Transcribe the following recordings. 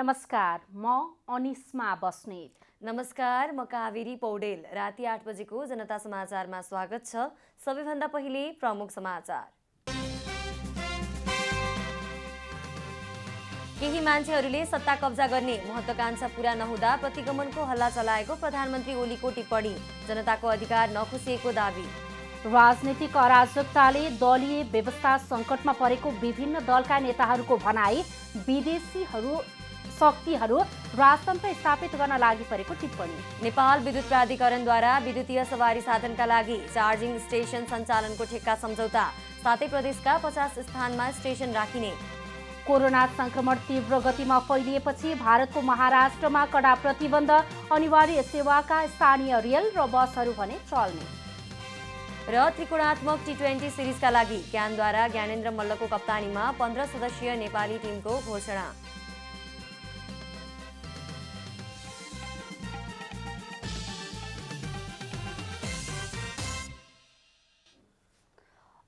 नमस्कार, म अनिस्मा बस्नेत। नमस्कार, म कावेरी पौडेल। राति 8 बजेको जनता समाचारमा स्वागत छ। सबैभन्दा पहिले प्रमुख समाचार। केही मान्छेहरूले सत्ता कब्जा गर्ने महत्वाकांक्षा पूरा नहुँदा प्रतिगमनको हल्ला चलाएको प्रधानमन्त्री ओलीको टिप्पणी। जनताको अधिकार नखुसिएको दावी। राजनीतिक अराजकताले दलीय व्यवस्था सङ्कटमा परेको विभिन्न दलका नेताहरूको भनाई। विदेशी शक्तिहरू राजतन्त्र स्थापित गर्न लागि परेको टिप्पणी। नेपाल विद्युत प्राधिकरणद्वारा विद्युतीय सवारी साधनका लागि चार्जिङ स्टेसन सञ्चालनको ठेक्का सम्झौता। सातै प्रदेशका 50 स्थानमा स्टेसन राखिने। कोरोना संक्रमण तीव्र गतिमा फैलिएपछि भारतको महाराष्ट्रमा कडा प्रतिबन्ध। अनिवार्य सेवाका स्थानीय रेल र बसहरू भने चल्ने। र त्रिकोणात्मक टी20 सिरिजका लागि क्यानद्वारा ज्ञानेन्द्र मल्लको कप्तानीमा 15 सदस्यीय नेपाली टिमको घोषणा।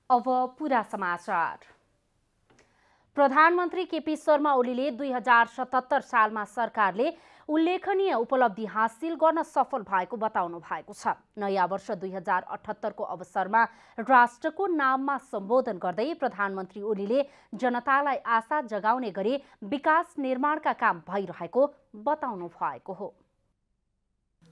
अब पूरा समाचार। प्रधानमन्त्री केपी शर्मा ओलीले 2077 सालमा सरकारले उल्लेखनीय उपलब्धि हासिल गर्न सफल भएको बताउनु भएको छ। नयाँ वर्ष 2078 को अवसरमा राष्ट्रको नाममा सम्बोधन गर्दै प्रधानमन्त्री ओलीले जनतालाई आशा जगाउने गरी विकास निर्माणका काम भइरहेको बताउनु भएको हो।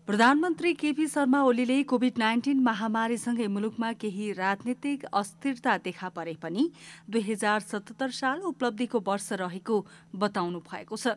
प्रधानमन्त्री केपी शर्मा ओलीले कोभिड-19 महामारीसँगै मुलुकमा केही राजनीतिक अस्थिरता देखा परे पनि 2077 साल उपलब्धिको वर्ष रहेको बताउनु भएको छ।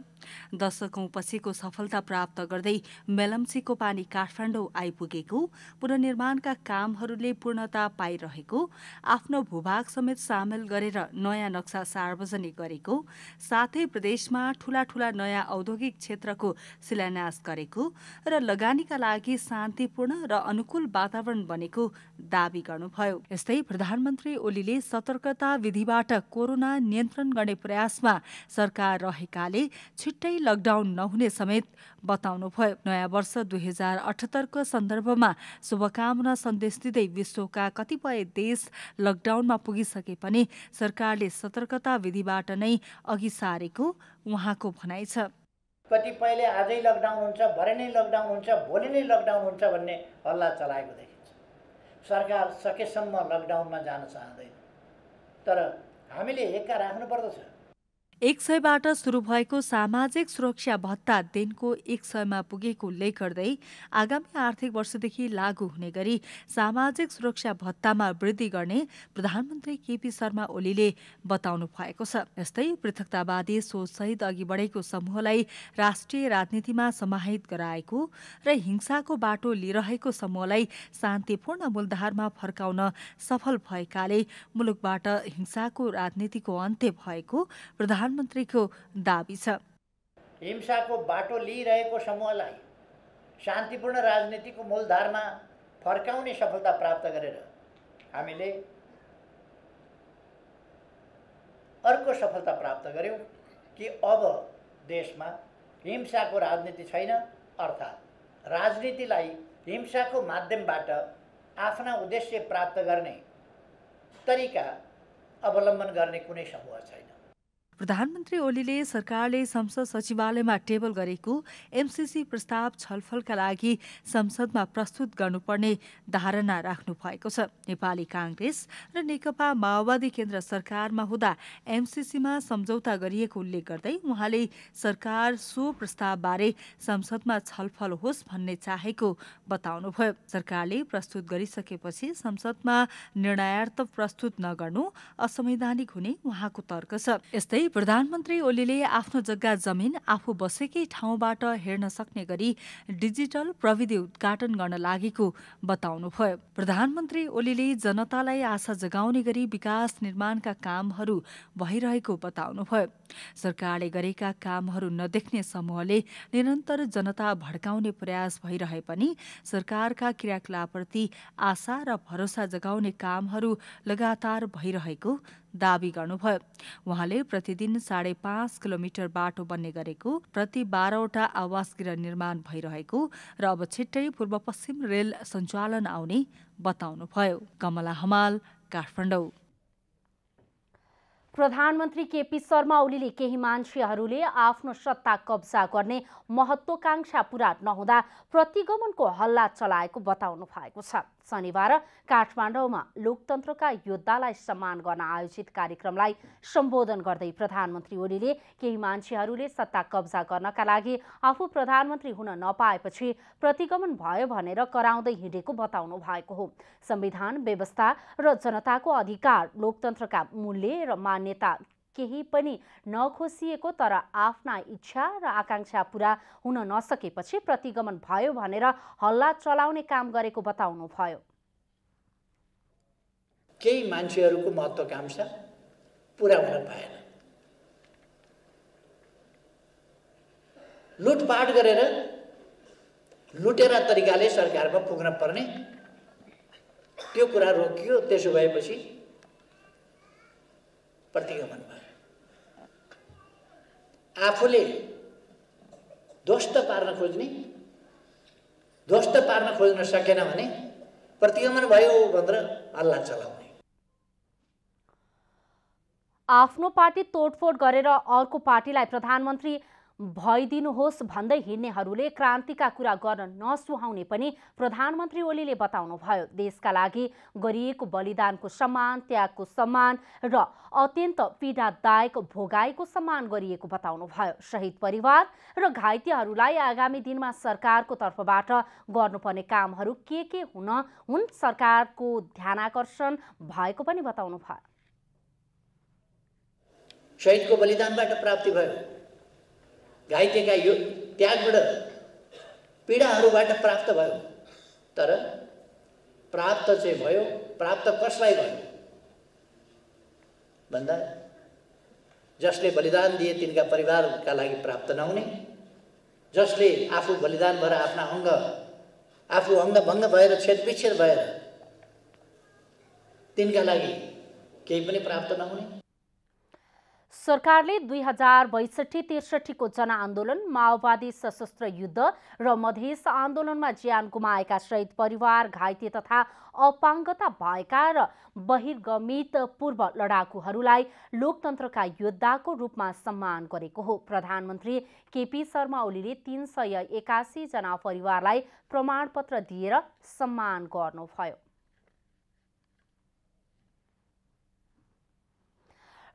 दशकौं पछिको सफलता प्राप्त गर्दै मेलम्चीको पानी काठमाडौँ आइपुगेको, पुनर्निर्माणका कामहरूले पूर्णता पाइरहेको, आफ्नो भूभाग समेत सामेल गरेर नयाँ नक्सा सार्वजनिक गरेको, साथै प्रदेशमा ठूला नयाँ औद्योगिक क्षेत्रको शिलान्यास गरेको र लगानीका लागि शान्तिपूर्ण र अनुकूल वातावरण बनेको दावी गर्नुभयो। यस्तै प्रधानमन्त्री ओलीले सतर्कता विधिबाट कोरोना नियन्त्रण गर्ने प्रयासमा सरकार रहेकाले छिट्टै लकडाउन नहुने समेत बताउनुभयो। नयाँ वर्ष 2078 को सन्दर्भमा शुभकामना सन्देश दिँदै विश्वका कतिपय देश लकडाउनमा पुगिसके पनि सरकारले सतर्कता विधिबाट नै अघि सारेको उहाँको भनाइ छ। कतिपयले आजै लकडाउन हुन्छ, भरे नै लकडाउन हुन्छ, भोलि नै लकडाउन हुन्छ भन्ने हल्ला चलाएको देखिन्छ। सरकार सकेसम्म लकडाउनमा जान चाहँदैन, तर हामीले एक्का राख्नुपर्दछ। 100बाट सुरु भएको सामाजिक सुरक्षा भत्ता दिनको 100मा पुगेको उल्लेख गर्दै आगामी आर्थिक वर्षदेखि लागू हुने गरी सामाजिक सुरक्षा भत्तामा वृद्धि गर्ने प्रधानमन्त्री केपी शर्मा ओलीले बताउनु भएको छ। यस्तै पृथकतावादी सोचसहित अघि बढेको समूहलाई राष्ट्रिय राजनीतिमा समाहित गराएको र हिंसाको बाटो लिइरहेको समूहलाई शान्तिपूर्ण मूलधारमा फर्काउन सफल भएकाले मुलुकबाट हिंसाको राजनीतिको अन्त्य भएको प्रधानमन्त्रीको दावी छ। हिंसाको बाटो लिइरहेको समूहलाई शान्तिपूर्ण राजनीतिको मूलधारमा फर्काउने सफलता प्राप्त गरेर हामीले अर्को सफलता प्राप्त गर्यौं कि अब देशमा हिंसाको राजनीति छैन, अर्थात् राजनीतिलाई हिंसाको माध्यमबाट आफ्ना उद्देश्य प्राप्त गर्ने तरिका अवलम्बन गर्ने कुनै समूह छैन। प्रधानमन्त्री ओलीले सरकारले संसद सचिवालयमा टेबल गरेको एमसीसी प्रस्ताव छलफलका लागि संसदमा प्रस्तुत गर्नुपर्ने धारणा राख्नु भएको छ। नेपाली कांग्रेस र नेकपा माओवादी केन्द्र सरकारमा हुँदा एमसीसीमा सम्झौता गरिएको उल्लेख गर्दै उहाँले सरकार सो प्रस्तावबारे संसदमा छलफल होस् भन्ने चाहेको बताउनुभयो। सरकारले प्रस्तुत गरिसकेपछि संसदमा निर्णयार्थ प्रस्तुत नगर्नु असंवैधानिक हुने उहाँको तर्क छ। यस्तै प्रधानमन्त्री ओलीले आफ्नो जग्गा जमिन आफू बसेकै ठाउँबाट हेर्न सक्ने गरी डिजिटल प्रविधि उद्घाटन गर्न लागेको बताउनुभयो। प्रधानमन्त्री ओलीले जनतालाई आशा जगाउने गरी विकास निर्माणका कामहरू भइरहेको बताउनुभयो। सरकारले गरेका कामहरू नदेख्ने समूहले निरन्तर जनता भड्काउने प्रयास भइरहे पनि सरकारका क्रियाकलापप्रति आशा र भरोसा जगाउने कामहरू लगातार भइरहेको दावी गर्नुभयो। उहाँले प्रतिदिन 5.5 किलोमिटर बाटो बन्ने गरेको, प्रति 12वटा आवास गृह निर्माण भइरहेको र अब छिट्टै पूर्व पश्चिम रेल सञ्चालन आउने बताउनुभयो। कमला हमाल, काठमाडौँ। प्रधानमन्त्री केपी शर्मा ओलीले केही मान्छेहरूले आफ्नो सत्ता कब्जा गर्ने महत्त्वाकांक्षा पूरा नहुँदा प्रतिगमनको हल्ला चलाएको बताउनु भएको छ। शनिबार काठमाडौँमा लोकतन्त्रका योद्धालाई सम्मान गर्न आयोजित कार्यक्रमलाई सम्बोधन गर्दै प्रधानमन्त्री ओलीले केही मान्छेहरूले सत्ता कब्जा गर्नका लागि आफू प्रधानमन्त्री हुन नपाएपछि प्रतिगमन भयो भनेर कराउँदै हिँडेको बताउनु भएको हो। संविधान व्यवस्था र जनताको अधिकार, लोकतन्त्रका मूल्य र मान्यता केही पनि नखोसिएको तर आफ्ना इच्छा र आकांक्षा पूरा हुन नसकेपछि प्रतिगमन भयो भनेर हल्ला चलाउने काम गरेको बताउनु भयो। केही मान्छेहरूको महत्त्वाकांक्षा पूरा हुन पाएन। लुटपाट गरेर लुटेरा तरिकाले सरकारमा पुग्न पर्ने त्यो कुरा रोकियो। त्यसो भएपछि प्रतिगमन भयो। आफूले ध्वस्त पार्न खोज्न सकेन भने प्रतिगमन भयो भनेर हल्ला चलाउने। आफ्नो पार्टी तोडफोड गरेर अर्को पार्टीलाई प्रधानमन्त्री भइदिनुहोस् भन्दै हिँड्नेहरूले क्रान्तिका कुरा गर्न नसुहाउने पनि प्रधानमन्त्री ओलीले बताउनु भयो। देशका लागि गरिएको बलिदानको सम्मान, त्यागको सम्मान र अत्यन्त पीडादायक भोगाईको सम्मान गरिएको बताउनु भयो। शहीद परिवार र घाइतेहरूलाई आगामी दिनमा सरकारको तर्फबाट गर्नुपर्ने कामहरू के हुन् सरकारको ध्यानाकर्षण भएको पनि बताउनु भयो। शहीदको बलिदानबाट प्राप्ति भयो, घाइतेका यो त्यागबाट पीडाहरूबाट प्राप्त भयो। तर प्राप्त चाहिँ भयो, प्राप्त कसलाई भयो भन्दा जसले बलिदान दिए तिनका परिवारका लागि प्राप्त नहुने, जसले आफू बलिदान भएर आफू अङ्गभङ्ग भएर छेदविच्छेद भएर तिनका लागि केही पनि प्राप्त नहुने। सरकारले 2062-63 को जनआन्दोलन, माओवादी सशस्त्र युद्ध र मधेस आन्दोलनमा ज्यान गुमाएका शहीद परिवार, घाइते तथा अपाङ्गता भएका र बहिर्गमित पूर्व लडाकुहरूलाई लोकतन्त्रका योद्धाको रूपमा सम्मान गरेको हो। प्रधानमन्त्री केपी शर्मा ओलीले 381 जना परिवारलाई प्रमाणपत्र दिएर सम्मान गर्नुभयो।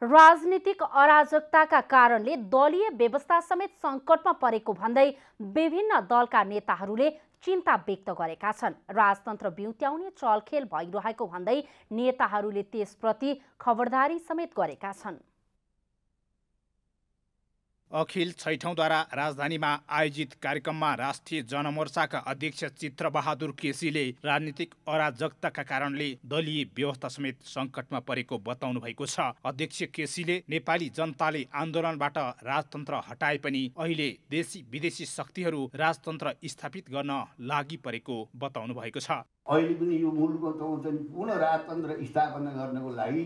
राजनीतिक अराजकताका कारणले दलीय व्यवस्था समेत सङ्कटमा परेको भन्दै विभिन्न दलका नेताहरूले चिन्ता व्यक्त गरेका छन्। राजतन्त्र बिउत्याउने चलखेल भइरहेको भन्दै नेताहरूले त्यसप्रति खबरदारी समेत गरेका छन्। अखिल छैठौँद्वारा राजधानीमा आयोजित कार्यक्रममा राष्ट्रिय जनमोर्चाका अध्यक्ष चित्रबहादुर केसीले राजनीतिक अराजकताका कारणले दलीय व्यवस्था समेत सङ्कटमा परेको बताउनु भएको छ। अध्यक्ष केसीले नेपाली जनताले आन्दोलनबाट राजतन्त्र हटाए पनि अहिले देशी विदेशी शक्तिहरू राजतन्त्र स्थापित गर्न लागि परेको बताउनु भएको छ। अहिले पनि यो मुलुकमा पुनः राजतन्त्र स्थापना गर्नको लागि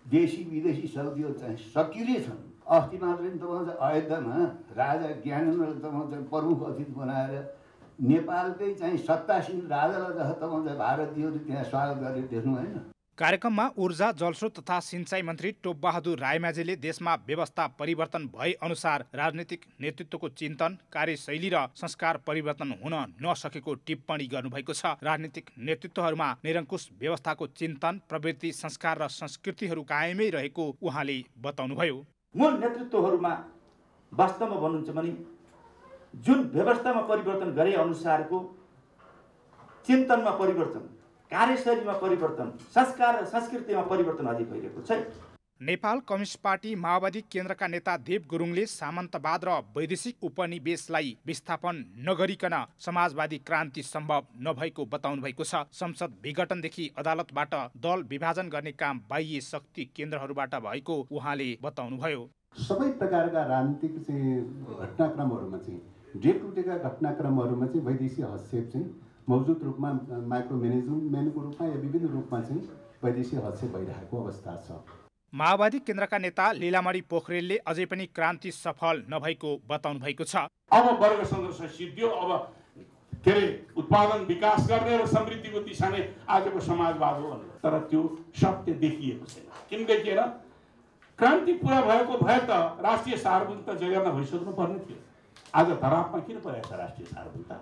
देशी विदेशी शक्तिहरू चाहिँ सक्रिय छन्। अस्ति मात्रै तपाईँ अयोध्यामा राजा ज्ञानेन्द्रले तपाईँ प्रमुख अतिथि बनाएर नेपालकै चाहिँ सत्तासीन राजालाई जस्तो तपाईँ भारतीयहरू त्यहाँ स्वागत गरेर देख्नु होइन। कार्यक्रममा ऊर्जा, जलस्रोत तथा सिंचाई मन्त्री टोपबहादुर रायमाझीले देशमा व्यवस्था परिवर्तन भए अनुसार राजनीतिक नेतृत्वको चिन्तन, कार्यशैली र संस्कार परिवर्तन हुन नसकेको टिप्पणी गर्नुभएको छ। राजनीतिक नेतृत्वहरूमा निरङ्कुश व्यवस्थाको चिन्तन, प्रवृत्ति, संस्कार र संस्कृतिहरू कायमै रहेको उहाँले बताउनुभयो। मूल नेतृत्वहरूमा वास्तवमा भन्नुहुन्छ भने जुन व्यवस्थामा परिवर्तन गरे अनुसारको चिन्तनमा परिवर्तन, कार्यशैलीमा परिवर्तन, संस्कार र संस्कृतिमा परिवर्तन अझै भइरहेको छ। नेपाल कम्युनिस्ट पार्टी माओवादी केन्द्रका नेता देव गुरुङले सामन्तवाद र वैदेशिक उपनिवेशलाई विस्थापन नगरिकन समाजवादी क्रान्ति सम्भव नभएको बताउनु भएको छ। संसद विघटनदेखि अदालतबाट दल विभाजन गर्ने काम बाह्य शक्ति केन्द्रहरूबाट भएको उहाँले बताउनुभयो। सबै प्रकारका राजनीतिक घटनाक्रमहरूमा चाहिँ डे टु डेका घटनाक्रमहरूमा चाहिँ वैदेशिक हस्तक्षेप चाहिँ मौजुद रूपमा माइक्रो म्यानेजमेन्टको रूपमा या विभिन्न रूपमा चाहिँ वैदेशिक हस्तक्षेप भइरहेको अवस्था छ। माओवादी केन्द्रका नेता लीलामणि पोखरेलले अझै पनि क्रान्ति सफल नभएको बताउनु भएको छ। अब वर्ग सङ्घर्ष सिद्धियो, अब के अरे उत्पादन विकास गर्ने र समृद्धिको दिशा नै आजको समाजवाद हो। तर त्यो सत्य देखिएको छैन। किन देखिएन? क्रान्ति पुरा भएको भए त राष्ट्रिय सार्वभौमिकता जगेर्ना भइसक्नु पर्ने थियो। आज धरापमा किन परेको छ राष्ट्रिय सार्वभौमिकता?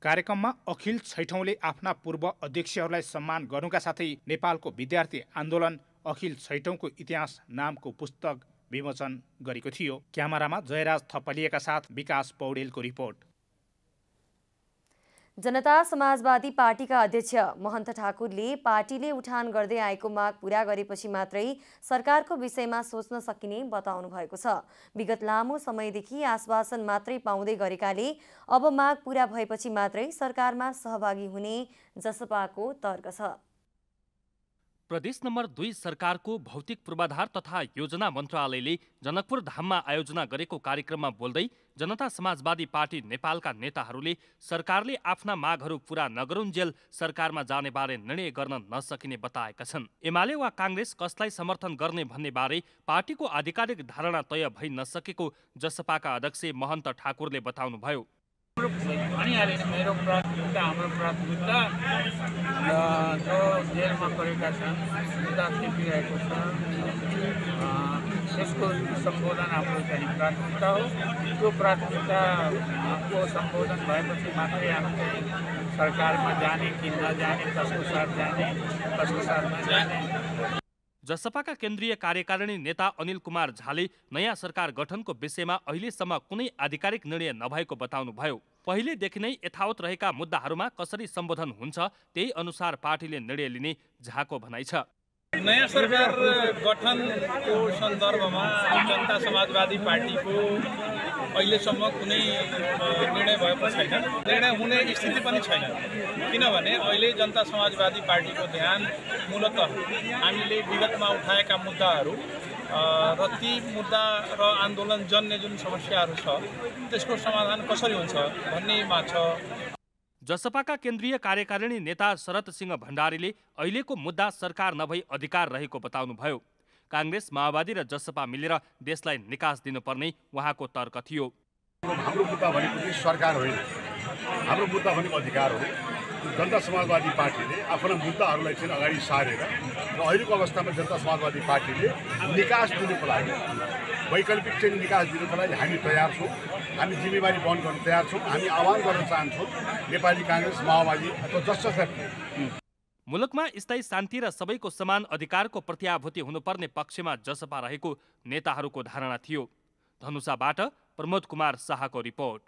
कार्यक्रममा अखिल छैठौँले आफ्ना पूर्व अध्यक्षहरूलाई सम्मान गर्नुका साथै नेपालको विद्यार्थी आन्दोलन अखिल छैठौँको इतिहास नामको पुस्तक विमोचन गरेको थियो। क्यामेरामा जयराज थपलिएका साथ विकास पौडेलको रिपोर्ट। जनता समाजवादी पार्टीका अध्यक्ष महन्त ठाकुरले पार्टीले उठान गर्दै आएको माग पूरा गरेपछि मात्रै सरकारको विषयमा सोच्न सकिने बताउनु भएको छ। विगत लामो समयदेखि आश्वासन मात्रै पाउँदै गरेकाले अब माग पूरा भएपछि मात्रै सरकारमा सहभागी हुने जसपाको तर्क छ। प्रदेश नम्बर 2 सरकारको भौतिक पूर्वाधार तथा योजना मन्त्रालयले जनकपुर धाममा आयोजना गरेको कार्यक्रममा बोल्दै जनता समाजवादी पार्टी नेपालका नेताहरूले सरकारले आफ्ना मागहरू पूरा नगरुन्जेल सरकारमा जाने बारे निर्णय गर्न नसकिने बताएका छन्। एमाले वा काङ्ग्रेस कसलाई समर्थन गर्ने भन्ने बारे पार्टीको आधिकारिक धारणा तय भइ नसकेको जसपाका अध्यक्ष महन्त ठाकुरले बताउनुभयो। मेरो प्राथमिकता, हाम्रो प्राथमिकता जो जेलमा परेका छन्, मुद्दा खेपिरहेको छ, त्यसको सम्बोधन हाम्रो चाहिँ प्राथमिकता हो। त्यो प्राथमिकताको सम्बोधन भएपछि मात्रै हामी चाहिँ सरकारमा जाने कि नजाने, कसको साथ जाने, कसको साथ नजाने। जसपाका केन्द्रीय कार्यकारिणी नेता अनिल कुमार झाले नयाँ सरकार गठनको विषयमा अहिलेसम्म कुनै आधिकारिक निर्णय नभएको बताउनुभयो। पहिलेदेखि नै यथावत रहेका मुद्दाहरूमा कसरी सम्बोधन हुन्छ त्यही अनुसार पार्टीले निर्णय लिने झाको भनाइ छ। नयाँ सरकार गठनको सन्दर्भमा जनता समाजवादी पार्टीको अहिलेसम्म कुनै निर्णय भएको छैन, निर्णय हुने स्थिति पनि छैन। किनभने अहिले जनता समाजवादी पार्टीको ध्यान मूलतः हामीले विगतमा उठाएका मुद्दाहरू र ती मुद्दा र आन्दोलनजन्य जुन समस्याहरू छ त्यसको समाधान कसरी हुन्छ भन्नेमा छ। जसपाका केन्द्रीय कार्यकारिणी नेता शरद सिंह भण्डारीले अहिलेको मुद्दा सरकार नभई अधिकार रहेको बताउनुभयो। काङ्ग्रेस, माओवादी र जसपा मिलेर देशलाई निकास दिनुपर्ने उहाँको तर्क थियो। हाम्रो मुद्दा भनेको चाहिँ सरकार होइन, हाम्रो मुद्दा भनेको अधिकार हो। जनता समाजवादी पार्टीले आफ्ना मुद्दाहरूलाई चाहिँ अगाडि सारेर र अहिलेको अवस्थामा जनता समाजवादी पार्टीले निकास दिनुको लागि, वैकल्पिक चाहिँ निकास दिनुको लागि हामी तयार छौँ। हामी जिम्मेवारी वहन गर्न तयार छौँ। हामी आह्वान गर्न चाहन्छौँ नेपाली काङ्ग्रेस, माओवादी अथवा जसपाले मुलुकमा स्थायी शान्ति र सबैको समान अधिकारको प्रत्याभूति हुनुपर्ने पक्षमा जसपा रहेको नेताहरूको धारणा थियो। धनुषाबाट प्रमोद कुमार शाहको रिपोर्ट।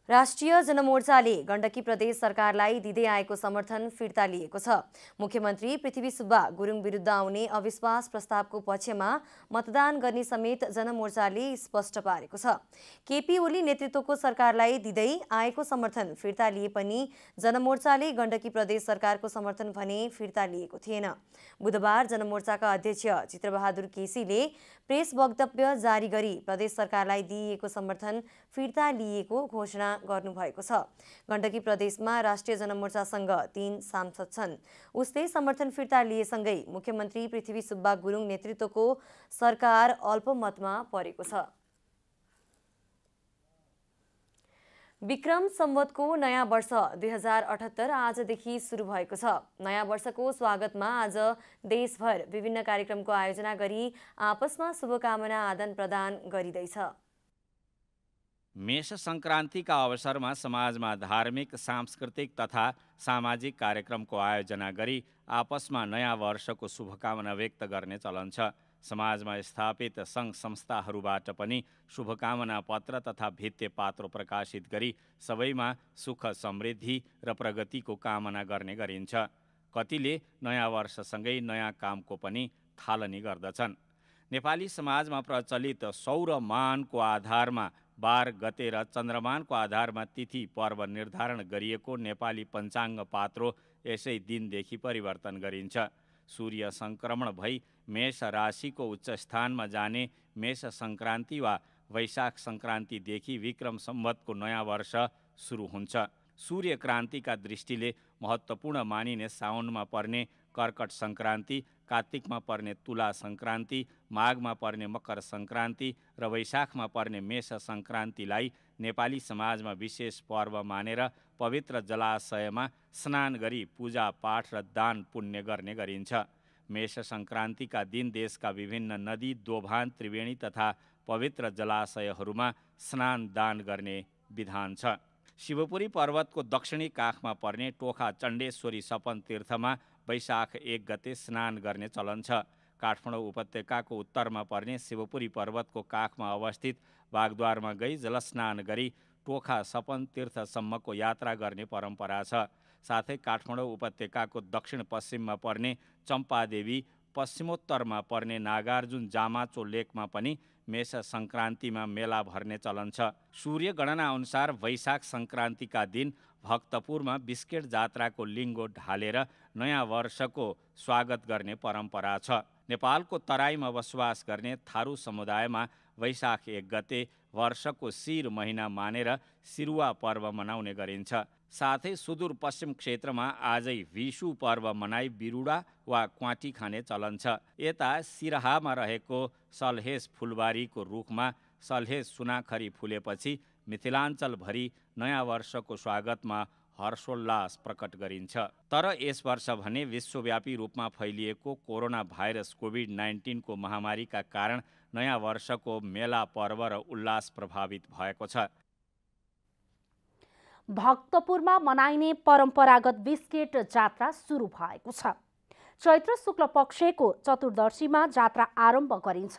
राष्ट्रिय जनमोर्चाले गण्डकी प्रदेश सरकारलाई दिँदै आएको समर्थन फिर्ता लिएको छ। मुख्यमन्त्री पृथ्वी सुब्बा गुरुङ विरुद्ध आउने अविश्वास प्रस्तावको पक्षमा मतदान गर्ने समेत जनमोर्चाले स्पष्ट पारेको छ। केपी ओली नेतृत्वको सरकारलाई दिँदै आएको समर्थन फिर्ता लिए पनि जनमोर्चाले गण्डकी प्रदेश सरकारको समर्थन भने फिर्ता लिएको थिएन। बुधबार जनमोर्चाका अध्यक्ष चित्रबहादुर केसीले प्रेस वक्तव्य जारी गरी प्रदेश सरकारलाई दिइएको समर्थन फिर्ता लिएको घोषणा गर्नुभएको छ। गण्डकी प्रदेशमा राष्ट्रिय जनमोर्चासँग 3 सांसद छन्। उसले समर्थन फिर्ता लिएसँगै मुख्यमन्त्री पृथ्वी सुब्बा गुरुङ नेतृत्वको सरकार अल्पमतमा परेको छ। विक्रम सम्वतको नयाँ वर्ष 2078 आजदेखि सुरु भएको छ। नयाँ वर्षको स्वागतमा आज देशभर विभिन्न कार्यक्रमको आयोजना गरी आपसमा शुभकामना आदान प्रदान गरिँदैछ। मेष सङ्क्रान्तिका अवसरमा समाजमा धार्मिक, सांस्कृतिक तथा सामाजिक कार्यक्रमको आयोजना गरी आपसमा नयाँ वर्षको शुभकामना व्यक्त गर्ने चलन छ। समाजमा स्थापित सङ्घ संस्थाहरूबाट पनि शुभकामना पत्र तथा भित्ते पात्रो प्रकाशित गरी सबैमा सुख, समृद्धि र प्रगतिको कामना गर्ने गरिन्छ। कतिले नयाँ वर्षसँगै नयाँ कामको पनि थालनी गर्दछन्। नेपाली समाजमा प्रचलित सौरमानको आधारमा 12 गते र चन्द्रमानको आधारमा तिथि पर्व निर्धारण गरिएको नेपाली पञ्चाङ्ग पात्रो यसै दिनदेखि परिवर्तन गरिन्छ। सूर्य सङ्क्रमण भई मेष राशिको उच्च स्थानमा जाने मेष सङ्क्रान्ति वा वैशाख सङ्क्रान्तिदेखि विक्रम सम्वतको नयाँ वर्ष सुरु हुन्छ। सूर्य क्रान्तिका दृष्टिले महत्त्वपूर्ण मानिने साउनमा पर्ने कर्कट सङ्क्रान्ति, कार्तिकमा पर्ने तुला सङ्क्रान्ति, माघमा पर्ने मकर सङ्क्रान्ति र वैशाखमा पर्ने मेष सङ्क्रान्तिलाई नेपाली समाजमा विशेष पर्व मानेर पवित्र जलाशयमा स्नान गरी पूजा पाठ र दान पुण्य गर्ने गरिन्छ। मेष सङ्क्रान्तिका दिन देशका विभिन्न नदी, दोभान, त्रिवेणी तथा पवित्र जलाशयहरूमा स्नान दान गर्ने विधान छ। शिवपुरी पर्वतको दक्षिणी काखमा पर्ने टोखा चण्डेश्वरी सपन तीर्थमा वैशाख 1 गते स्नान गर्ने चलन छ। काठमाडौँ उपत्यकाको उत्तरमा पर्ने शिवपुरी पर्वतको काखमा अवस्थित बागद्वारमा गई जलस्नान गरी टोखा सपन तीर्थसम्मको यात्रा गर्ने परम्परा छ। साथै काठमाडौँ उपत्यकाको दक्षिण पश्चिममा पर्ने चम्पादेवी, पश्चिमोत्तरमा पर्ने नागार्जुन जामाचो लेकमा पनि मेष सङ्क्रान्तिमा मेला भर्ने चलन छ। सूर्य गणना अनुसार वैशाख सङ्क्रान्तिका दिन भक्तपुरमा बिस्केट जात्राको लिङ्गो ढालेर नयाँ वर्षको स्वागत गर्ने परम्परा छ। नेपालको तराईमा बसोबास गर्ने थारू समुदायमा वैशाख 1 गते वर्षको शिर महिना मानेर सिरुवा पर्व मनाउने गरिन्छ। साथै सुदूरपश्चिम क्षेत्रमा आजै विषु पर्व मनाई बिरुडा वा क्वाटी खाने चलन छ। यता सिराहामा रहेको सल्हेस फुलबारीको रुखमा सल्हेस सुनाखरी फुलेपछि मिथिलाञ्चलभरि नयाँ वर्षको स्वागतमा हर्षोल्लास प्रकट गरिन्छ। तर यस वर्ष भने विश्वव्यापी रूपमा फैलिएको कोरोना भाइरस कोभिड-19 को महामारीका कारण नयाँ वर्षको मेला पर्व र उल्लास प्रभावित भएको छ। भक्तपुरमा मनाइने परम्परागत बिस्केट जात्रा सुरु भएको छ। चैत्र शुक्ल पक्षको चतुर्दशीमा जात्रा आरम्भ गरिन्छ।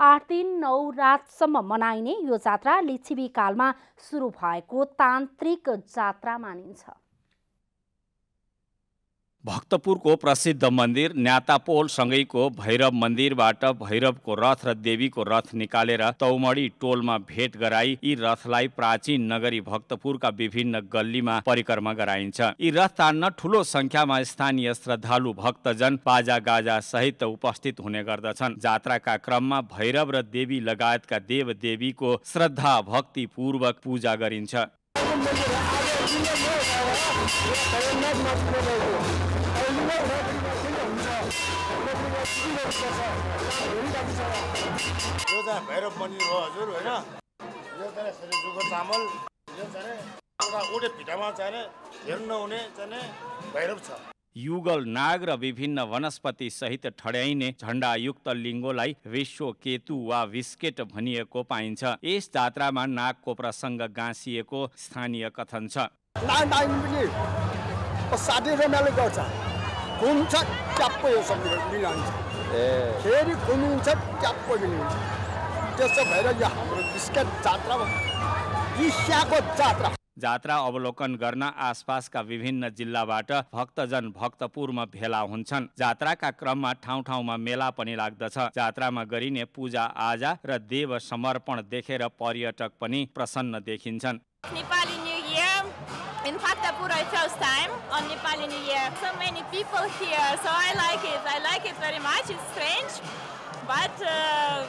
8 दिन 9 रातसम्म मनाइने यो जात्रा लिच्छवी कालमा सुरु भएको तान्त्रिक जात्रा मानिन्छ। भक्तपुरको प्रसिद्ध मन्दिर न्यातापोलसँगैको भैरव मन्दिरबाट भैरवको रथ र देवीको रथ निकालेर तौमडी टोलमा भेट गराई यी रथलाई प्राचीन नगरी भक्तपुरका विभिन्न गल्लीमा परिक्रमा गराइन्छ। यी रथ तान्न ठूलो संख्यामा स्थानीय श्रद्धालु भक्तजन बाजा गाजा सहित उपस्थित हुने गर्दछन्। जात्राका क्रममा भैरव र देवी लगायतका देव देवीको श्रद्धा भक्ति पूर्वक पूजा गरिन्छ। यो चाहिँ भैरव मन्दिर हो हजुर होइन। यो चाहिँ जुको चामल, यो चाहिँ एउटा उडे भिटामा चाहिँ हेर्न नहुने चाहिँ भैरव छ। युगल नाग र विभिन्न वनस्पति सहित ठड्याइने झण्डायुक्त लिङ्गोलाई विश्व केतु वा बिस्केट भनिएको पाइन्छ। यस जात्रामा नागको प्रसङ्ग गाँसिएको स्थानीय कथन छ। साथी रमाइलो गर्छ, घुम्छ ट्याप्प यो सब मिलान्छ, फेरि घुमिन्छ ट्याप्प मिलिन्छ। त्यसो भएर यो हाम्रो बिस्केट जात्रा विश्वको जात्रा। जात्रा अवलोकन गर्न आसपासका विभिन्न जिल्लाबाट भक्तजन भक्तपुरमा भेला हुन्छन्। जात्राका क्रममा ठाउँ ठाउँमा मेला पनि लाग्दछ। जात्रामा गरिने पूजा आजा र देव समर्पण देखेर पर्यटक पनि प्रसन्न देखिन्छन्। Nepali New Year in Bhaktapur, I first time on Nepali New Year. So many people here, so I like it. I like it very much. It's strange, but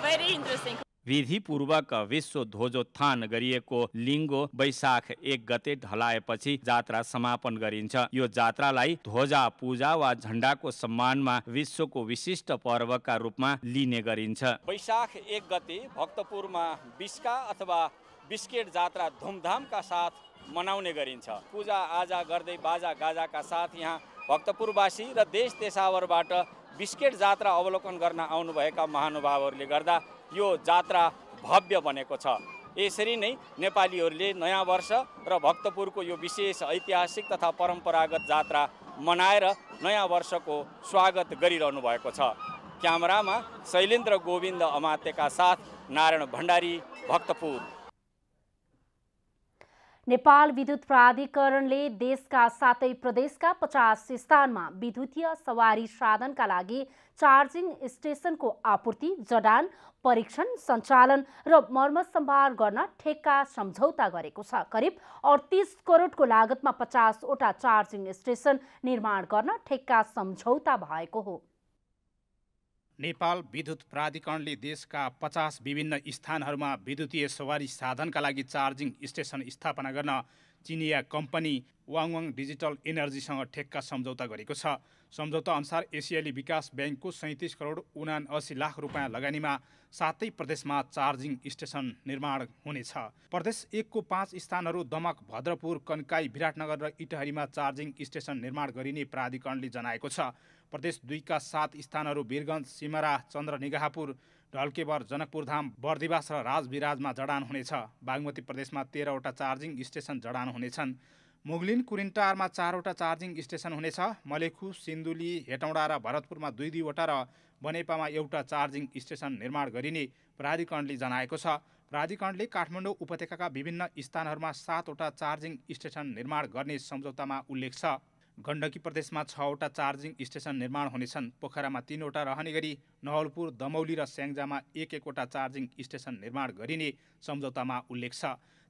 very interesting. विधिपूर्वक विश्व ध्वजोत्थान गरिएको लिङ्गो वैशाख 1 गते ढलाएपछि जात्रा समापन गरिन्छ। यो जात्रालाई ध्वजा पूजा वा झण्डाको सम्मानमा विश्वको विशिष्ट पर्वका रूपमा लिने गरिन्छ। वैशाख 1 गते भक्तपुरमा बिस्का अथवा बिस्केट जात्रा धुमधामका साथ मनाउने गरिन्छ। पूजा आजा गर्दै बाजा गाजाका साथ यहाँ भक्तपुरवासी र देश देशावरबाट बिस्केट जात्रा अवलोकन गर्न आउनुभएका महानुभावहरूले गर्दा यो जात्रा भव्य बनेको छ। यसरी नै नेपालीहरूले नयाँ वर्ष र भक्तपुरको यो विशेष ऐतिहासिक तथा परम्परागत जात्रा मनाएर नयाँ वर्षको स्वागत गरिरहनु भएको छ। क्यामेरामा शैलेन्द्र गोविन्द अमात्यका साथ नारायण भण्डारी, भक्तपुर। नेपाल विद्युत प्राधिकरणले देशका सातै प्रदेशका 50 स्थानमा विद्युतीय सवारी साधनका लागि चार्जिङ स्टेशनको आपूर्ति, जडान, परीक्षण, सञ्चालन र मर्मसम्भार गर्न ठेक्का सम्झौता गरेको छ। करिब 38 करोडको लागतमा 50 वटा चार्जिङ स्टेशन निर्माण गर्न ठेक्का सम्झौता भएको हो। नेपाल विद्युत प्राधिकरणले देशका 50 विभिन्न स्थानहरूमा विद्युतीय सवारी साधनका लागि चार्जिङ स्टेसन स्थापना गर्न चिनिया कम्पनी वाङवाङ डिजिटल एनर्जीसँग ठेक्का सम्झौता गरेको छ। सम्झौता अनुसार एसियाली विकास ब्याङ्कको 37 करोड 79 लाख रुपियाँ लगानीमा 7 प्रदेशमा चार्जिङ स्टेसन निर्माण हुनेछ। प्रदेश 1 को 5 स्थानहरू दमक, भद्रपुर, कन्काई, विराटनगर र इटहरीमा चार्जिङ स्टेसन निर्माण गरिने प्राधिकरणले जनाएको छ। प्रदेश 2 का 7 स्थानहरू वीरगञ्ज, सिमरा, चन्द्रनिगाहपुर, ढल्केवर, जनकपुरधाम, बर्दिवास र राजविराजमा जडान हुनेछ। बागमती प्रदेशमा 13 वटा चार्जिङ स्टेसन जडान हुनेछन्। मुगलिन, कुरिन्टारमा 4 वटा चार्जिङ स्टेसन हुनेछ। मलेखु, सिन्धुली, हेटौँडा र भरतपुरमा 2 वटा र बनेपामा 1 चार्जिङ स्टेसन निर्माण गरिने प्राधिकरणले जनाएको छ। प्राधिकरणले काठमाडौँ उपत्यकाका विभिन्न स्थानहरूमा 7 वटा चार्जिङ स्टेसन निर्माण गर्ने सम्झौतामा उल्लेख छ। गण्डकी प्रदेशमा 6 वटा चार्जिङ स्टेसन निर्माण हुनेछन्। पोखरामा 3 वटा रहने गरी नवलपुर, दमौली र स्याङ्जामा 1 वटा चार्जिङ स्टेसन निर्माण गरिने सम्झौतामा उल्लेख छ।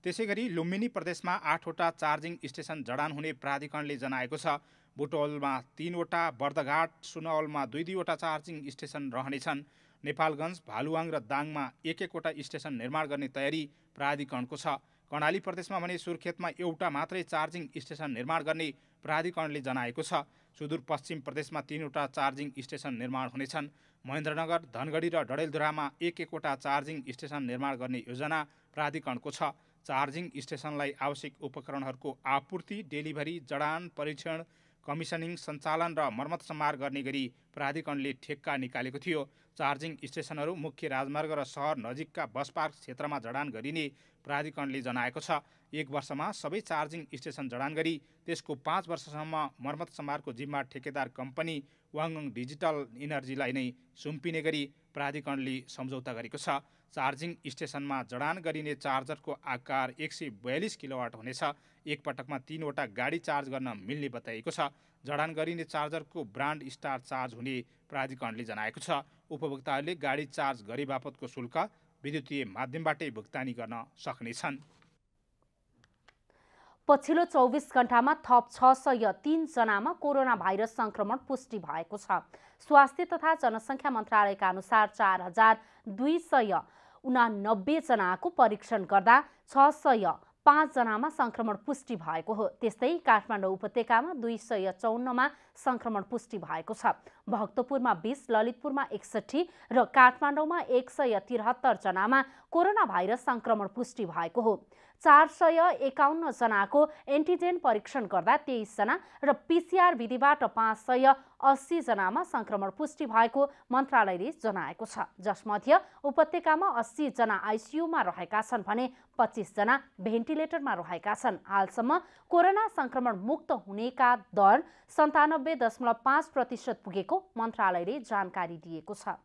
त्यसैगरी लुम्बिनी प्रदेशमा 8 वटा चार्जिङ स्टेसन जडान हुने प्राधिकरणले जनाएको छ। बुटवलमा 3 वटा, बर्दघाट, सुनवलमा 2 वटा चार्जिङ स्टेसन रहनेछन्। नेपालगञ्ज, भालुवाङ र दाङमा 1 वटा स्टेसन निर्माण गर्ने तयारी प्राधिकरणको छ। कर्णाली प्रदेशमा भने सुर्खेतमा 1 मात्रै चार्जिङ स्टेसन निर्माण गर्ने प्राधिकरणले जनाएको छ। सुदूरपश्चिम प्रदेशमा 3 वटा चार्जिङ स्टेसन निर्माण हुनेछन्। महेन्द्रनगर, धनगढी र डडेलधुरामा 1 वटा चार्जिङ स्टेसन निर्माण गर्ने योजना प्राधिकरणको छ। चार्जिङ स्टेसनलाई आवश्यक उपकरणहरूको आपूर्ति, डेलिभरी, जडान, परीक्षण, कमिसनिङ, सञ्चालन र मर्मत सम्हार गर्ने गरी प्राधिकरणले ठेक्का निकालेको थियो। चार्जिङ स्टेसनहरू मुख्य राजमार्ग र सहर नजिकका बस पार्क क्षेत्रमा जडान गरिने प्राधिकरणले जनाएको छ। 1 वर्षमा सबै चार्जिङ स्टेसन जडान गरी त्यसको 5 वर्षसम्म मर्मत सम्हारको जिम्मा ठेकेदार कम्पनी वाङवाङ डिजिटल एनर्जीलाई नै सुम्पिने गरी प्राधिकरणले सम्झौता गरेको छ। चार्जिङ स्टेसनमा जडान गरिने चार्जरको आकार 142 किलोवाट हुनेछ। एक पटकमा 3 वटा गाडी चार्ज गर्न मिल्ने बताइएको छ। जडान गरिने चार्जरको ब्रान्ड स्टार चार्ज हुने प्राधिकरणले जनाएको छ। उपभोक्ताहरूले गाडी चार्ज गरे बापतको शुल्क विद्युतीय माध्यमबाटै भुक्तानी गर्न सक्नेछन्। पछिल्लो 24 घण्टामा थप 603 जनामा कोरोना भाइरस संक्रमण पुष्टि भएको छ। स्वास्थ्य तथा जनसङ्ख्या मन्त्रालयका अनुसार 4289 जनाको परीक्षण गर्दा 605 जनामा संक्रमण पुष्टि भएको हो। त्यस्तै काठमाडौँ उपत्यकामा 254मा संक्रमण पुष्टि भएको छ। भक्तपुरमा 20, ललितपुरमा 61 र काठमाडौँमा 173 जनामा कोरोना भाइरस संक्रमण पुष्टि भएको हो। 451 जनाको एन्टिजेन परीक्षण गर्दा 23 जना र पिसिआर विधिबाट 580 जनामा संक्रमण पुष्टि भएको मन्त्रालयले जनाएको छ। जसमध्ये उपत्यकामा 80 जना आइसियुमा रहेका छन् भने 25 जना भेन्टिलेटरमा रहेका छन्। हालसम्म कोरोना संक्रमण मुक्त हुनेका दर 97.5% पुगेको मन्त्रालयले जानकारी दिएको छ।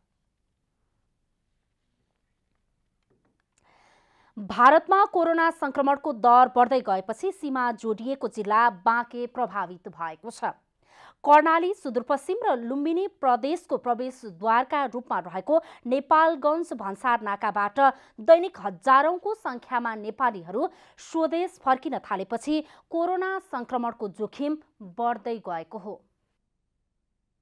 भारतमा कोरोना संक्रमणको दर बढ्दै गएपछि सीमा जोडिएको जिल्ला बाँके प्रभावित भएको छ। कर्णाली, सुदूरपश्चिम र लुम्बिनी प्रदेशको प्रवेशद्वारका रूपमा रहेको नेपालगञ्ज भन्सार नाकाबाट दैनिक हजारौंको संख्यामा नेपालीहरू स्वदेश फर्किन थालेपछि कोरोना संक्रमणको जोखिम बढ्दै गएको हो।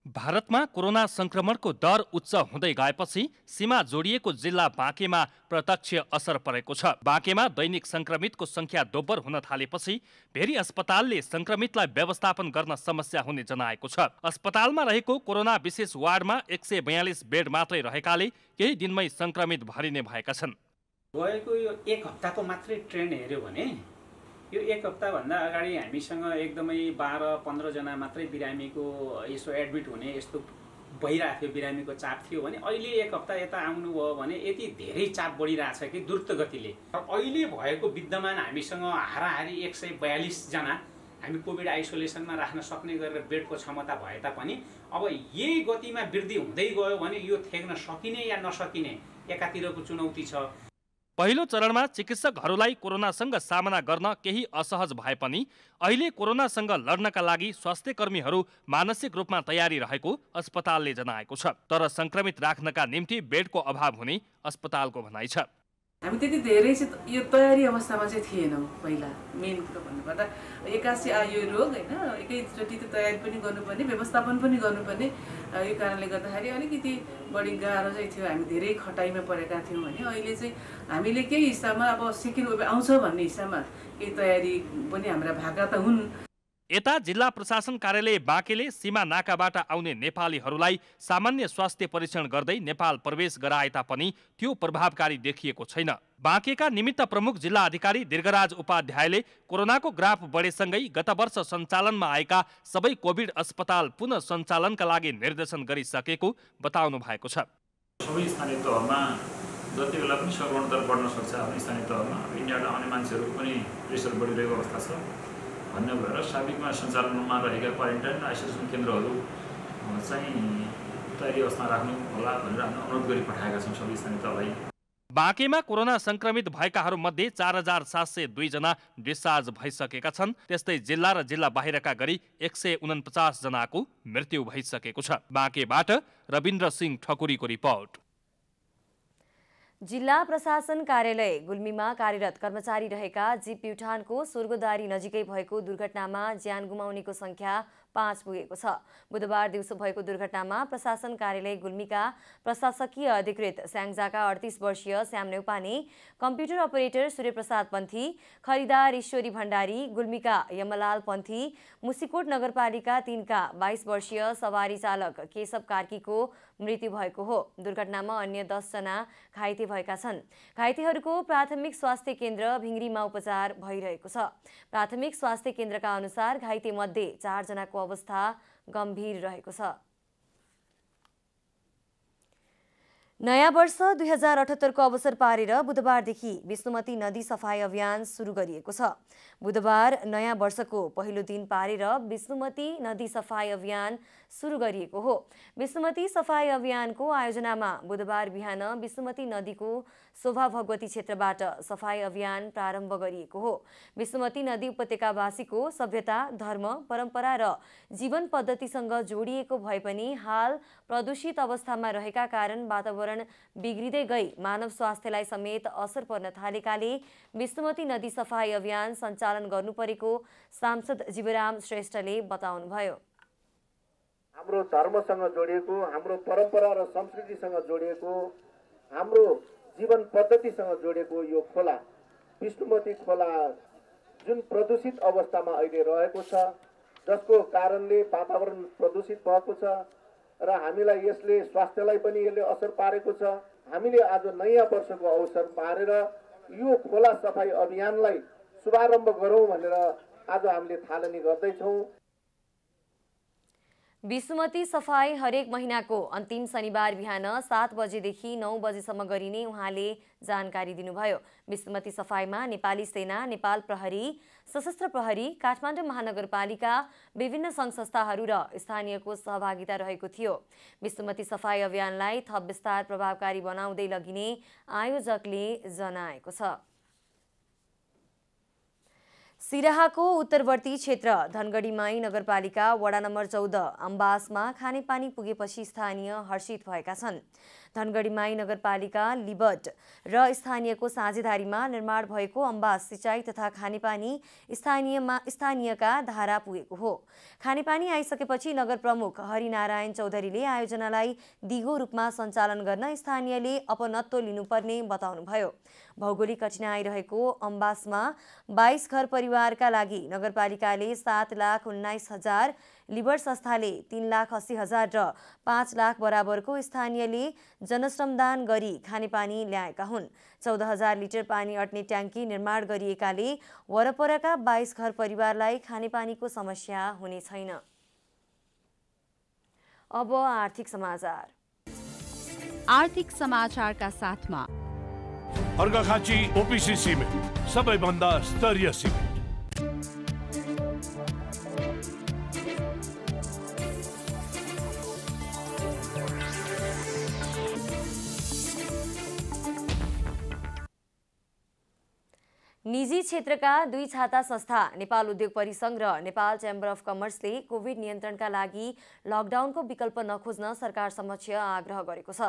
भारतमा कोरोना संक्रमणको दर उच्च हुँदै गएपछि सीमा जोडिएको जिल्ला बाँकेमा प्रत्यक्ष असर परेको छ। बाँकेमा दैनिक संक्रमितको संख्या दोब्बर हुन थालेपछि भेरी अस्पतालले संक्रमितलाई व्यवस्थापन गर्न समस्या हुने जनाएको छ। अस्पतालमा रहेको कोरोना विशेष वार्डमा 142 बेड मात्रै रहेकाले केही दिनमै संक्रमित भरिने भएका छन्। गएको यो 1 हप्ताको मात्रै ट्रेन्ड हेर्यो भने यो 1 हप्ताभन्दा अगाडि हामीसँग एकदमै 12-15 जना मात्रै बिरामीको यसो एडमिट हुने यस्तो भइरहेको थियो, बिरामीको चाप थियो भने अहिले 1 हप्ता यता आउनुभयो भने यति धेरै चाप बढिरहेछ कि द्रुत गतिले। अहिले भएको विद्यमान हामीसँग हाराहारी 142 जना हामी कोभिड आइसोलेसनमा राख्न सक्ने गरेर बेडको क्षमता भए तापनि अब यही गतिमा वृद्धि हुँदै गयो भने यो थेग्न सकिने या नसकिने एकातिरको चुनौती छ। पहिलो चरणमा चिकित्सकहरूलाई कोरोनासँग सामना गर्न केही असहज भए पनि अहिले कोरोनासँग लड्नका लागि स्वास्थ्यकर्मीहरू मानसिक रूपमा तयारी रहेको अस्पतालले जनाएको छ। तर संक्रमित राख्नका निम्ति बेडको अभाव हुने अस्पतालको भनाइ छ। हामी त्यति धेरै चाहिँ यो तयारी अवस्थामा चाहिँ थिएनौँ। पहिला मेन कुरो भन्नुपर्दा एक्कासी आयो रोग होइन, एकैचोटि त तयारी पनि गर्नुपर्ने, व्यवस्थापन पनि गर्नुपर्ने। यो कारणले गर्दाखेरि अलिकति बढी गाह्रो चाहिँ थियो। हामी धेरै खटाइमा परेका थियौँ भने अहिले चाहिँ हामीले केही हिसाबमा अब सेकेन्ड वेभ आउँछ भन्ने हिसाबमा केही तयारी पनि हाम्रा भएका त हुन्। यता जिल्ला प्रशासन कार्यालय बाँकेले सीमा नाकाबाट आउने नेपालीहरूलाई सामान्य स्वास्थ्य परीक्षण गर्दै नेपाल प्रवेश गराए तापनि त्यो प्रभावकारी देखिएको छैन। बाँकेका निमित्त प्रमुख जिल्ला अधिकारी दीर्घराज उपाध्यायले कोरोनाको ग्राफ बढेसँगै गत वर्ष सञ्चालनमा आएका सबै कोभिड अस्पताल पुनः सञ्चालनका लागि निर्देशन गरिसकेको बताउनु भएको छ। सबै स्थानीय तहमा जति बेला पनि संक्रमण दर बढ्न सक्छ, आफ्नो स्थानीय तहमा इन्डियाबाट आउने मान्छेहरू पनि प्रेसर बढिरहेको अवस्था छ भन्ने भएर साबिकमा सञ्चालनमा रहेका क्वारेन्टाइन आइसोलेसन केन्द्रहरू चाहिँ तयारी अवस्थामा राख्नु होला भनेर हामी अनुरोध गरी पठाएका छौँ सबै स्थानीय तहलाई। बाँकेमा कोरोना संक्रमित भएकाहरूमध्ये 4702 जना डिस्चार्ज भइसकेका छन्। त्यस्तै जिल्ला र जिल्ला बाहिरका गरी 149 जनाको मृत्यु भइसकेको छ। बाँकेबाट रविन्द्र सिंह ठकुरीको रिपोर्ट। जिल्ला प्रशासन कार्यालय गुल्मीमा कार्यरत कर्मचारी रहेका जीप प्युठानको स्वर्गद्वारी नजिकै भएको दुर्घटनामा ज्यान गुमाउनेको संख्या 5 पुगेको छ। बुधबार दिउँसो भएको दुर्घटनामा प्रशासन कार्यालय गुल्मीका प्रशासकीय अधिकृत स्याङ्जाका 38 वर्षीय श्याम नेउपाने, कम्प्युटर अपरेटर सूर्यप्रसाद पन्थी, खरिदार ईश्वरी भण्डारी, गुल्मीका यमलाल पन्थी, मुसिकोट नगरपालिका 3 का 22 वर्षीय सवारी चालक केशव कार्कीको मृत्यु भएको हो। दुर्घटनामा अन्य 10 जना घाइते भएका छन्। घाइतेहरूको प्राथमिक स्वास्थ्य केन्द्र भिङ्ग्रीमा उपचार भइरहेको छ। प्राथमिक स्वास्थ्य केन्द्रका अनुसार घाइते मध्ये 4 जनाको अवस्था गम्भीर रहेको छ। नयाँ वर्ष 2078 को अवसर पारेर बुधबारदेखि विष्णुमती नदी सफाई अभियान सुरु गरिएको छ। बुधबार नयाँ वर्षको पहिलो दिन पारेर विष्णुमती नदी सफाई अभियान सुरु गरिएको हो। विष्णुमती सफाई अभियानको आयोजनामा बुधबार बिहान विष्णुमती नदीको शोभा भगवती क्षेत्रबाट सफाई अभियान प्रारम्भ गरिएको हो। विष्णुमती नदी उपत्यकावासीको सभ्यता, धर्म, परम्परा र जीवन पद्धतिसँग जोडिएको भए पनि हाल प्रदूषित अवस्थामा रहेका कारण वातावरण बिग्रिँदै गई मानव स्वास्थ्यलाई समेत असर पर्न थालेकाले विष्णुमती नदी सफाई अभियान सञ्चालन गर्नुपरेको सांसद जीवराम श्रेष्ठले बताउनुभयो। हाम्रो धर्मसँग जोडिएको, हाम्रो परम्परा र संस्कृतिसँग जोडिएको, हाम्रो जीवन पद्धतिसँग जोडिएको यो खोला विष्णुमती खोला जुन प्रदूषित अवस्थामा अहिले रहेको छ, जसको कारणले वातावरण प्रदूषित भएको छ र हामीलाई यसले स्वास्थ्यलाई पनि यसले असर पारेको छ। हामीले आज नयाँ वर्षको अवसर पारेर यो खोला सफाई अभियानलाई शुभारम्भ गरौँ भनेर आज हामीले थालनी गर्दैछौँ। विष्णुमती सफाई हरेक महिनाको अन्तिम शनिबार बिहान 7 बजेदेखि 9 बजेसम्म गरिने उहाँले जानकारी दिनुभयो। विष्णुमती सफाईमा नेपाली सेना, नेपाल प्रहरी, सशस्त्र प्रहरी, काठमाडौँ महानगरपालिका, विभिन्न सङ्घ संस्थाहरू र स्थानीयको सहभागिता रहेको थियो। विष्णुमती सफाई अभियानलाई थप विस्तार प्रभावकारी बनाउँदै लगिने आयोजकले जनाएको छ। सिराहाको उत्तरवर्ती क्षेत्र धनगढीमाई नगरपालिका वडा नम्बर 14 अम्बासमा खानेपानी पुगेपछि स्थानीय हर्षित भएका छन्। धनगढीमाई नगरपालिका, लिबर्ट र स्थानीयको साझेदारीमा निर्माण भएको अम्बास सिँचाइ तथा खानेपानी स्थानीयका धारा पुगेको हो। खानेपानी आइसकेपछि नगर प्रमुख हरिनारायण चौधरीले आयोजनालाई दिगो रूपमा सञ्चालन गर्न स्थानीयले अपनत्व लिनुपर्ने बताउनुभयो। भौगोलिक कठिनाई रहेको अम्बासमा 22 घर परिवारका लागि नगरपालिकाले 7,19,000, लिबर संस्थाले 3,80,000 र 5 लाख बराबरको स्थानीयले जनश्रमदान गरी खानेपानी ल्याएका हुन्। 14,000 लिटर पानी अट्ने ट्याङ्की निर्माण गरिएकाले वरपरका 22 घर परिवारलाई खानेपानीको समस्या हुने छैन। अब आर्थिक समाचार। आर्थिक समाचारका साथमा अर्घाखाँची ओपिसी सिमेन्ट, सबैभन्दा स्तरीय सिमेन्ट। निजी क्षेत्रका 2 छाता संस्था नेपाल उद्योग परिसंघ र नेपाल च्याम्बर अफ कमर्सले कोभिड नियन्त्रणका लागि लकडाउनको विकल्प नखोज्न सरकार समक्ष आग्रह गरेको छ।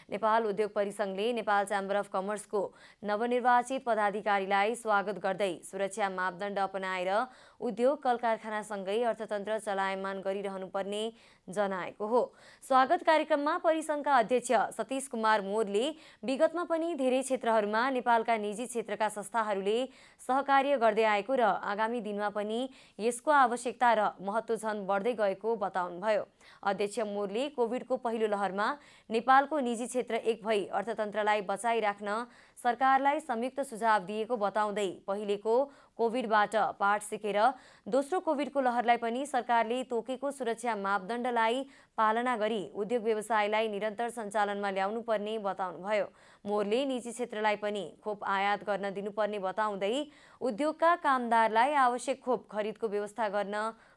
नेपाल उद्योग परिसंघले नेपाल च्याम्बर अफ कमर्सको नवनिर्वाचित पदाधिकारीलाई स्वागत गर्दै सुरक्षा मापदण्ड अपनाएर उद्योग कल कारखानासँगै अर्थतन्त्र चलायमान गरिरहनुपर्ने जनाएको हो। स्वागत कार्यक्रममा परिसंघका अध्यक्ष सतीश कुमार मोरले विगतमा पनि धेरै क्षेत्रहरूमा नेपालका निजी क्षेत्रका संस्थाहरूले सहकार्य गर्दै आएको र आगामी दिनमा पनि यसको आवश्यकता र महत्त्व झन बढ्दै गएको बताउनुभयो। अध्यक्ष मोरले कोभिडको पहिलो लहरमा नेपालको निजी क्षेत्र एक भई अर्थतन्त्रलाई बचाइराख्न सरकारलाई संयुक्त सुझाव दिएको बताउँदै पहिलेको कोभिडबाट पाठ सिकेर दोस्रो कोभिडको लहरलाई पनि सरकारले तोकेको सुरक्षा मापदण्डलाई पालना गरी उद्योग व्यवसायलाई निरन्तर सञ्चालनमा ल्याउनुपर्ने बताउनुभयो। मोरले निजी क्षेत्रलाई पनि खोप आयात गर्न दिनुपर्ने बताउँदै उद्योगका कामदारलाई आवश्यक खोप खरिदको व्यवस्था गर्न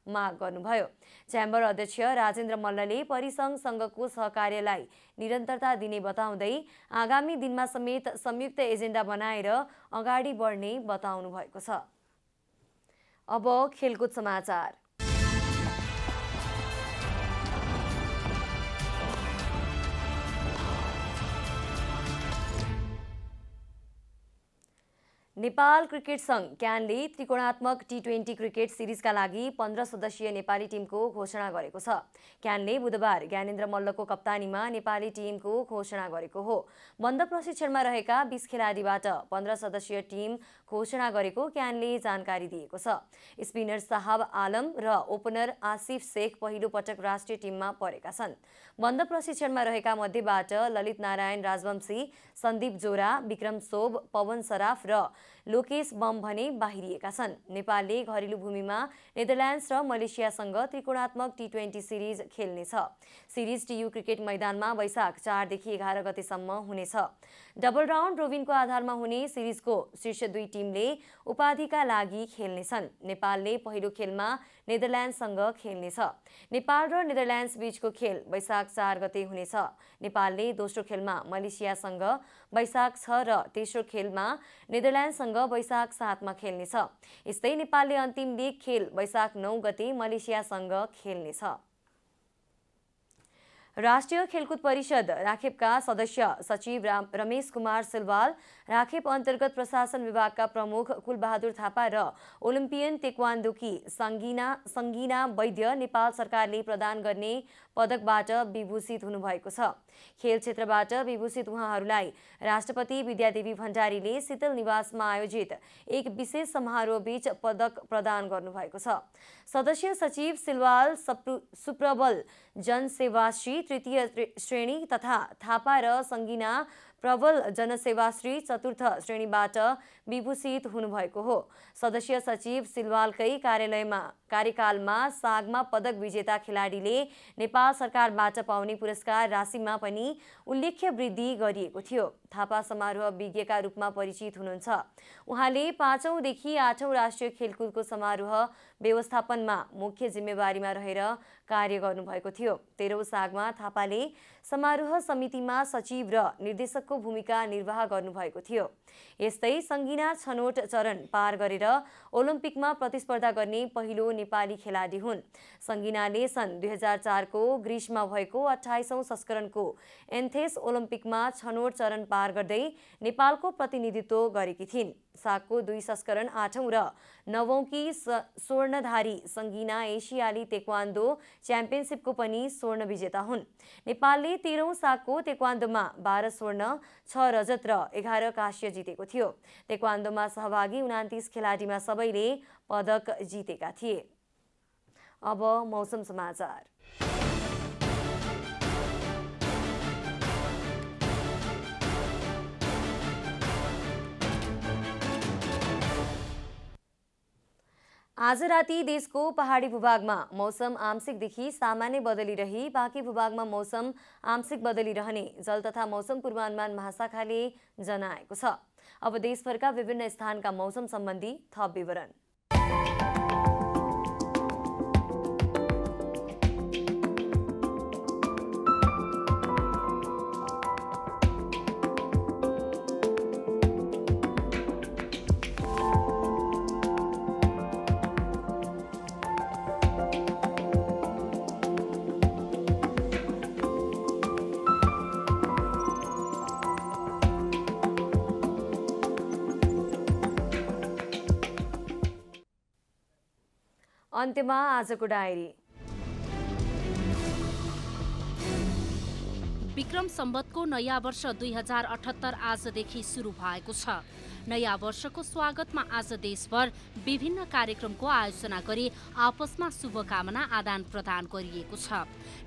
माग गर्नुभयो। च्याम्बर अध्यक्ष राजेन्द्र मल्लले परिसंघसँगको सहकार्यलाई निरन्तरता दिने बताउँदै आगामी दिनमा समेत संयुक्त एजेन्डा बनाएर अगाडि बढ्ने बताउनु भएको छ। अब खेलकुद समाचार। नेपाल क्रिकेट संघ क्यानले त्रिकोणात्मक टी20 क्रिकेट सिरिजका लागि 15 सदस्यीय नेपाली टिमको घोषणा गरेको छ। क्यानले बुधबार ज्ञानेन्द्र मल्लको कप्तानीमा नेपाली टिमको घोषणा गरेको हो। बन्द प्रशिक्षणमा रहेका 20 खेलाडीबाट 15 सदस्यीय टिम घोषणा गरेको क्यानले जानकारी दिएको छ। स्पिनर साहब आलम र ओपनर आसिफ शेख पहिलो पटक राष्ट्रिय टिममा परेका छन्। बन्द प्रशिक्षणमा रहेका मध्येबाट ललित नारायण राजवंशी, सन्दीप जोरा, विक्रम सोब, पवन सराफ र लोकेश बम भने बाहिरिएका छन्। नेपालले घरेलु भूमिमा नेदरल्यान्ड्स र मलेसियासँग त्रिकोणात्मक टी20 सिरिज खेल्नेछ। सिरिज टियु क्रिकेट मैदानमा वैशाख 4 देखि 11 गतेसम्म हुनेछ। डबल राउन्ड रोबिनको आधारमा हुने सिरिजको शीर्ष 2 टिमले उपाधिका लागि खेल्नेछन्। नेपालले पहिलो खेलमा नेदरल्यान्ड्ससँग खेल्नेछ। नेपाल र नेदरल्यान्ड्स बीचको खेल वैशाख 4 गते हुनेछ। नेपालले दोस्रो खेलमा मलेसियासँग वैशाख 6 र तेस्रो खेलमा नेदरल्यान्ड्ससँग वैशाख 7 मा खेल्नेछ। यस्तै नेपालले अन्तिम लिग खेल वैशाख 9 गते मलेसियासँग खेल्नेछ। राष्ट्रिय खेलकुद परिषद राखेपका सदस्य सचिव रमेश कुमार सिलवाल, राखेप अन्तर्गत प्रशासन विभागका प्रमुख कुलबहादुर थापा र ओलम्पियन तेक्वान्डोकी सङ्गीना वैद्य नेपाल सरकारले प्रदान गर्ने पदकबाट विभूषित हुनुभएको छ। खेल क्षेत्रबाट विभूषित उहाँहरूलाई राष्ट्रपति विद्यादेवी भण्डारीले शीतल निवासमा आयोजित एक विशेष समारोहबीच पदक प्रदान गर्नुभएको छ। सदस्य सचिव सिलवाल सुप्रबल जनसेवाश्री तृतीय श्रेणी तथा थापा र सङ्गीना प्रबल जनसेवाश्री चतुर्थ श्रेणीबाट विभूषित हुनुभएको हो। सदस्य सचिव सिलवालकै कार्यकालमा सागमा पदक विजेता खेलाडीले नेपाल सरकारबाट पाउने पुरस्कार राशिमा पनि उल्लेख्य वृद्धि गरिएको थियो। थापा समारोह विज्ञका रूपमा परिचित हुनुहुन्छ। उहाँले 5औं देखि 8औं राष्ट्रिय खेलकुदको समारोह व्यवस्थापनमा मुख्य जिम्मेवारीमा रहेर कार्य गर्नुभएको थियो। 13औं सागमा थापाले समारोह समितिमा सचिव र निर्देशकको भूमिका निर्वाह गर्नुभएको थियो। यस्तै सङ्गीना छनौट चरण पार गरेर ओलम्पिकमा प्रतिस्पर्धा गर्ने पहिलो नेपाली खेलाडी हुन्। सङ्गीनाले सन् 2004 को ग्रिसमा भएको 28औं संस्करणको एन्थेस ओलम्पिकमा छनौट चरण पार गर्दै नेपालको प्रतिनिधित्व गरेकी थिइन्। सागको 2 संस्करण 8औं र 9औं की स्वर्णधारी सङ्गीना एसियाली तेक्वान्डो च्याम्पियनसिपको पनि स्वर्ण विजेता हुन्। नेपालले 13औं सागको तेक्वान्डोमा 12 स्वर्ण, 6 रजत र 11 कांस्य जितेको थियो। तेक्वान्डोमा सहभागी 29 खेलाडीमा सबैले पदक जितेका थिए। अब मौसम समाचार। आज राति देशको पहाडी भूभागमा मौसम आंशिकदेखि सामान्य बदली रही बाँकी भूभागमा मौसम आंशिक बदली रहने जल तथा मौसम पूर्वानुमान महाशाखाले जनाएको छ। अब देशभरका विभिन्न स्थानका मौसम सम्बन्धी थप विवरण। अन्त्यमा आजको डायरी। विक्रम सम्वतको नयाँ वर्ष 2078 आजदेखि सुरु भएको छ। नयाँ वर्षको स्वागतमा आज देशभर विभिन्न कार्यक्रमको आयोजना गरी आपसमा शुभकामना आदान प्रदान गरिएको छ।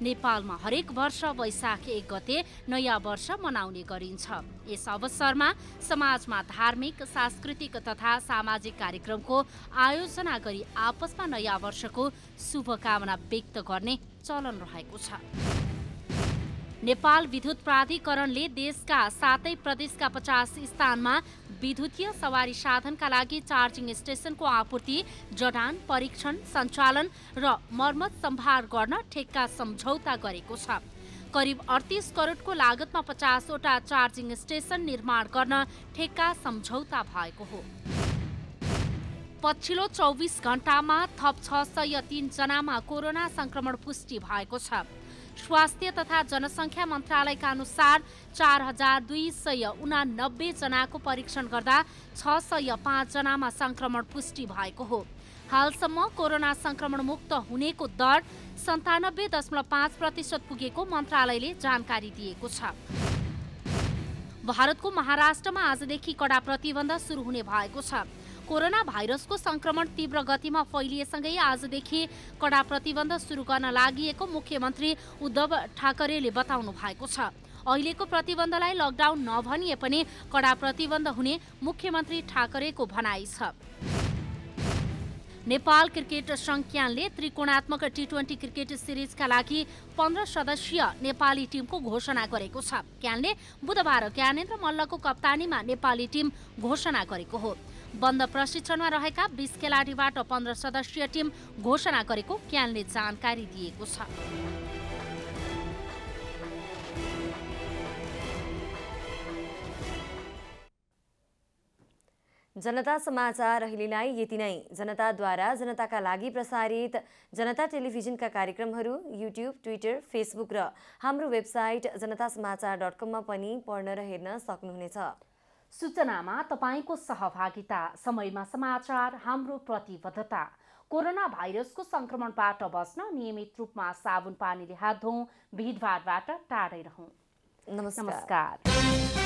नेपालमा हरेक वर्ष वैशाख 1 गते नयाँ वर्ष मनाउने गरिन्छ। यस अवसरमा समाजमा धार्मिक, सांस्कृतिक तथा सामाजिक कार्यक्रमको आयोजना गरी आपसमा नयाँ वर्षको शुभकामना व्यक्त गर्ने चलन रहेको छ। नेपाल विद्युत प्राधिकरणले देशका 7 प्रदेशका 50 स्थानमा विद्युतीय सवारी साधनका लागि चार्जिङ स्टेसनको आपूर्ति, जडान, परीक्षण, सञ्चालन र मर्मत सम्भार गर्न ठेक्का सम्झौता गरेको छ। करिब 38 करोडको लागतमा 50 वटा चार्जिङ स्टेसन निर्माण गर्न ठेक्का सम्झौता भएको हो। पछिल्लो 24 घण्टामा थप 603 जनामा कोरोना संक्रमण पुष्टि भएको छ। स्वास्थ्य तथा जनसङ्ख्या मन्त्रालयका अनुसार 4289 जनाको परीक्षण गर्दा 605 जनामा संक्रमण पुष्टि भएको हो। हालसम्म कोरोना संक्रमण मुक्त हुनेको दर 97.5% पुगेको मन्त्रालयले जानकारी दिएको छ। भारतको महाराष्ट्रमा आजदेखि कडा प्रतिबन्ध सुरु हुने भएको छ। कोरोना भाइरसको संक्रमण तीव्र गतिमा फैलिएसँगै आजदेखि कडा प्रतिबन्ध सुरु गर्न लागि मुख्यमन्त्री उद्धव ठाकरेले बताउनु भएको छ। अहिलेको प्रतिबन्धलाई लकडाउन नभनिए पनि कडा प्रतिबन्ध हुने मुख्यमन्त्री ठाकरेको भनाइ छ। नेपाल क्रिकेट संघ क्यानले त्रिकोणात्मक टी20 क्रिकेट सिरिजका लागि 15 सदस्यीय नेपाली टिमको घोषणा गरेको छ। क्यानले बुधबार ज्ञानेन्द्र मल्लको कप्तानीमा नेपाली टिम घोषणा गरेको हो। बन्द प्रशिक्षणमा रहेका 20 खेलाडीबाट 15 सदस्यीय टिम घोषणा गरेको क्यानले जानकारी दिएको छ। जनता समाचार अहिलेलाई यति नै। जनताद्वारा जनताका लागि प्रसारित जनता टेलिभिजनका कार्यक्रमहरू युट्युब, ट्विटर, फेसबुक र हाम्रो वेबसाइट जनतासमाचार.com मा पनि पढ्न र हेर्न सक्नुहुनेछ। सूचनामा तपाईको सहभागिता, समयमा समाचार हाम्रो प्रतिबद्धता। कोरोना भाइरसको संक्रमणबाट बस्न नियमित रूपमा साबुन पानीले हात धौँ, भिडभाडबाट टाढै रहौँ। नमस्कार।